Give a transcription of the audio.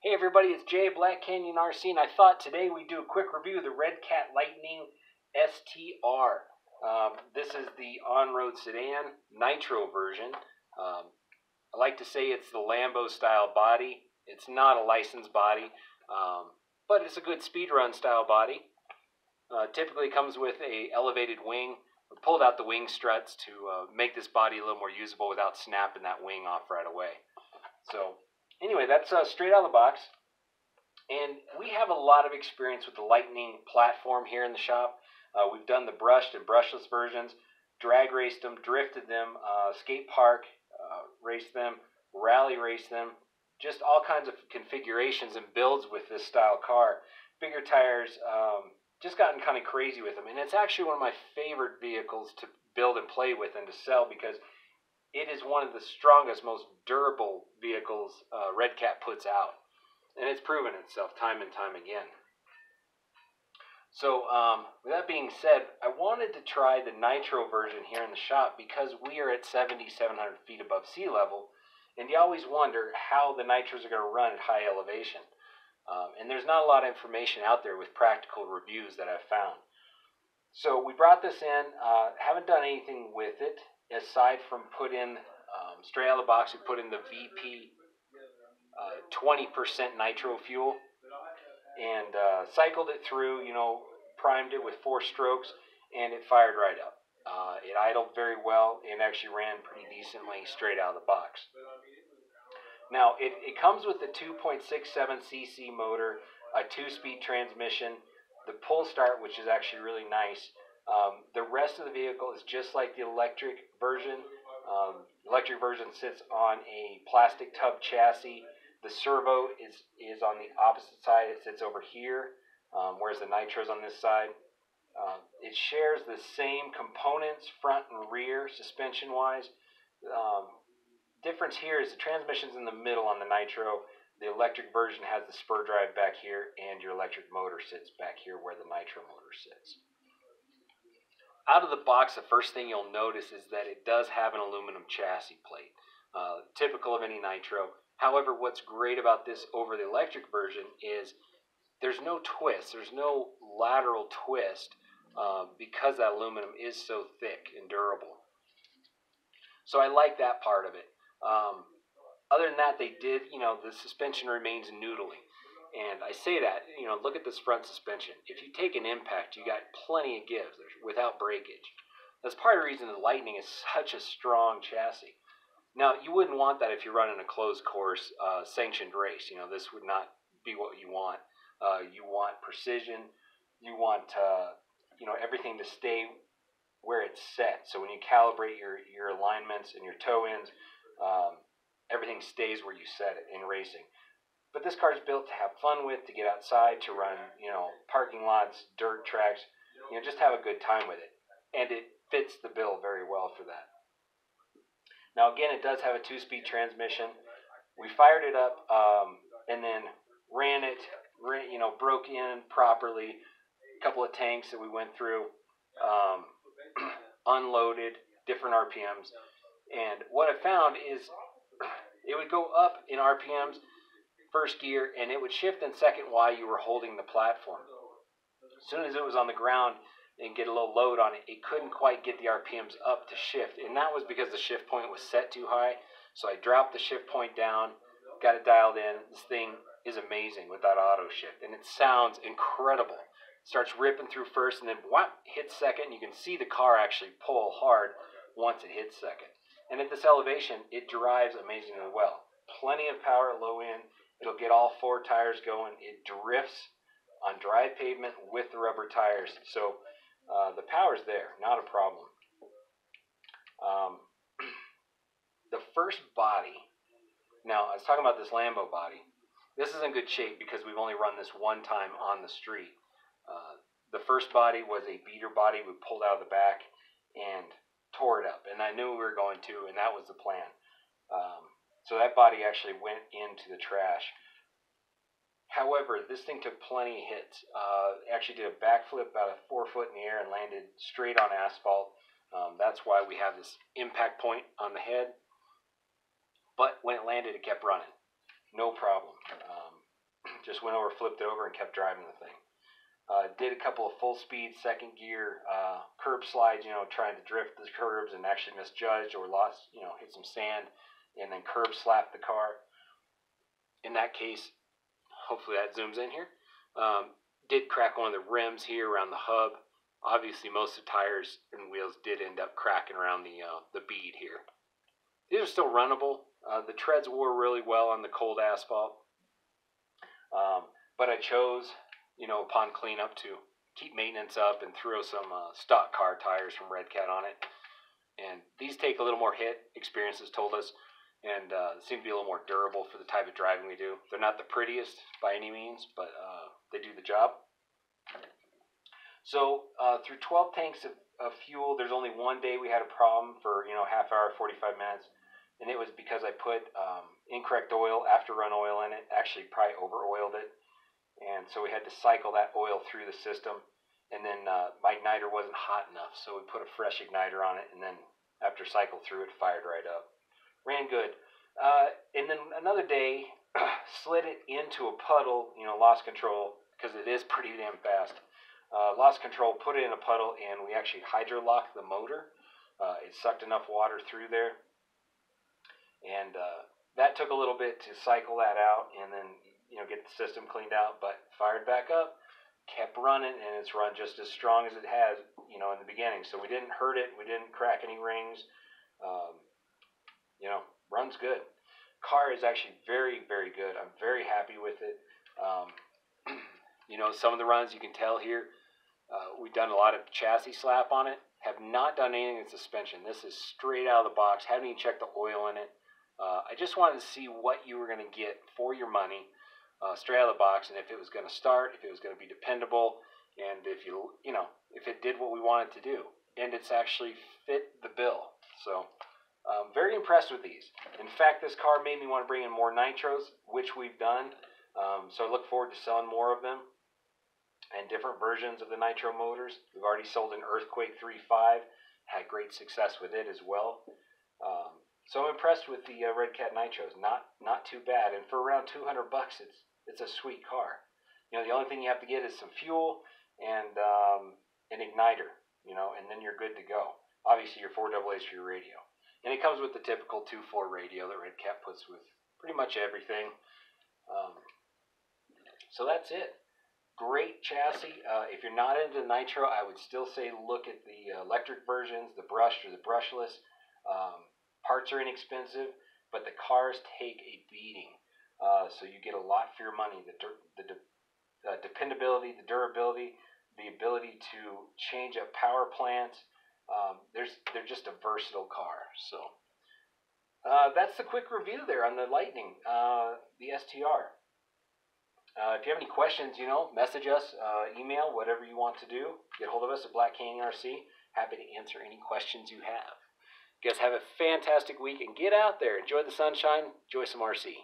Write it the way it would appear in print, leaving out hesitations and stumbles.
Hey everybody, it's Jay at Black Canyon RC, and I thought today we'd do a quick review of the Redcat Lightning STR. This is the on-road sedan Nitro version. I like to say it's the Lambo style body. It's not a licensed body, but it's a good speed run style body. Typically comes with a elevated wing. We pulled out the wing struts to make this body a little more usable without snapping that wing off right away. So anyway, that's straight out of the box. And we have a lot of experience with the Lightning platform here in the shop. We've done the brushed and brushless versions, drag raced them, drifted them, skate park, raced them, rally raced them, just all kinds of configurations and builds with this style car. Bigger tires, just gotten kind of crazy with them. And it's actually one of my favorite vehicles to build and play with and to sell because it is one of the strongest, most durable vehicles Redcat puts out. And it's proven itself time and time again. So with that being said, I wanted to try the Nitro version here in the shop because we are at 7,700 feet above sea level. And you always wonder how the Nitros are going to run at high elevation. And there's not a lot of information out there with practical reviews that I've found. So we brought this in, haven't done anything with it aside from put in, straight out of the box, we put in the VP 20% nitro fuel and cycled it through, primed it with 4 strokes, and it fired right up. It idled very well and actually ran pretty decently straight out of the box. Now, it comes with a 2.67cc motor, a 2-speed transmission, the pull start, which is actually really nice. The rest of the vehicle is just like the electric version. Electric version sits on a plastic tub chassis. The servo is on the opposite side. It sits over here, whereas the Nitro's on this side. It shares the same components, front and rear, suspension-wise. Difference here is the transmission's in the middle on the Nitro. The electric version has the spur drive back here, and your electric motor sits back here where the Nitro motor sits. Out of the box, the first thing you'll notice is that it does have an aluminum chassis plate, typical of any Nitro. However, what's great about this over the electric version is there's no twist, there's no lateral twist because that aluminum is so thick and durable. So I like that part of it. Other than that, they did, the suspension remains noodly. And I say that, look at this front suspension. If you take an impact, you got plenty of give without breakage. That's part of the reason the Lightning is such a strong chassis. Now, you wouldn't want that if you're running a closed course, sanctioned race. This would not be what you want. You want precision. You want, everything to stay where it's set. So when you calibrate your alignments and your toe ends, everything stays where you set it in racing. But this car is built to have fun with, to get outside, to run, parking lots, dirt tracks, just have a good time with it. And it fits the bill very well for that. Now, again, it does have a 2-speed transmission. We fired it up and then ran it, broke in properly. A couple of tanks that we went through, unloaded, different RPMs. And what I found is it would go up in RPMs first gear, and it would shift in second while you were holding the platform. As soon as it was on the ground and get a little load on it, it couldn't quite get the RPMs up to shift, and that was because the shift point was set too high. So I dropped the shift point down, got it dialed in. This thing is amazing with that auto shift, and it sounds incredible. It starts ripping through first, and then whop, hits second. You can see the car actually pull hard once it hits second. And at this elevation, it drives amazingly well. Plenty of power at low end. It'll get all 4 tires going. It drifts on dry pavement with the rubber tires. So the power's there, not a problem. The first body, now I was talking about this Lambo body. This is in good shape because we've only run this one time on the street. The first body was a beater body we pulled out of the back and tore it up. And I knew we were going to, and that was the plan. So that body actually went into the trash. However, this thing took plenty of hits. Actually did a backflip about 4 foot in the air and landed straight on asphalt. That's why we have this impact point on the head. But when it landed, it kept running. No problem. Just went over, flipped it over, and kept driving the thing. Did a couple of full speed second gear curb slides, trying to drift the curbs and actually misjudged or lost, hit some sand and then curb slapped the car. In that case, hopefully that zooms in here. Did crack one of the rims here around the hub. Obviously, most of the tires and wheels did end up cracking around the bead here. These are still runnable. The treads wore really well on the cold asphalt. But I chose, upon cleanup to keep maintenance up and throw some stock car tires from Redcat on it. And these take a little more hit, experience has told us, and seem to be a little more durable for the type of driving we do. They're not the prettiest by any means, but they do the job. So through 12 tanks of fuel, there's only one day we had a problem for, half hour, 45 minutes. And it was because I put incorrect oil, after run oil in it, actually probably over oiled it. And so we had to cycle that oil through the system. And then my igniter wasn't hot enough, so we put a fresh igniter on it. And then after cycle through it, fired right up. Ran good. And then another day, slid it into a puddle, lost control, because it is pretty damn fast. Lost control, put it in a puddle, and we actually hydro-locked the motor. It sucked enough water through there. And that took a little bit to cycle that out and then, get the system cleaned out, but fired back up, kept running, and it's run just as strong as it has, in the beginning. So we didn't hurt it. We didn't crack any rings. Runs good. Car is actually very, very good. I'm very happy with it. Some of the runs you can tell here, we've done a lot of chassis slap on it. Have not done anything in suspension. This is straight out of the box. Haven't even checked the oil in it. I just wanted to see what you were going to get for your money, straight out of the box, and if it was going to start, if it was going to be dependable, and if if it did what we wanted to do. And it's actually fit the bill. So I'm very impressed with these. In fact, this car made me want to bring in more nitros, which we've done. So I look forward to selling more of them and different versions of the nitro motors. We've already sold an Earthquake 3.5, had great success with it as well. So I'm impressed with the Redcat nitros. Not too bad, and for around $200, it's a sweet car. The only thing you have to get is some fuel and an igniter, and then you're good to go. Obviously, your 4AA's for your radio. And it comes with the typical 2.4 radio that Redcat puts with pretty much everything. So that's it. Great chassis. If you're not into nitro, I would still say look at the electric versions, the brushed or the brushless. Parts are inexpensive, but the cars take a beating. So you get a lot for your money. The dependability, the durability, the ability to change up power plants. They're just a versatile car. So that's the quick review there on the Lightning, the STR. If you have any questions, message us, email, whatever you want to do. Get hold of us at Black Canyon RC. Happy to answer any questions you have. You guys have a fantastic week and get out there. Enjoy the sunshine. Enjoy some RC.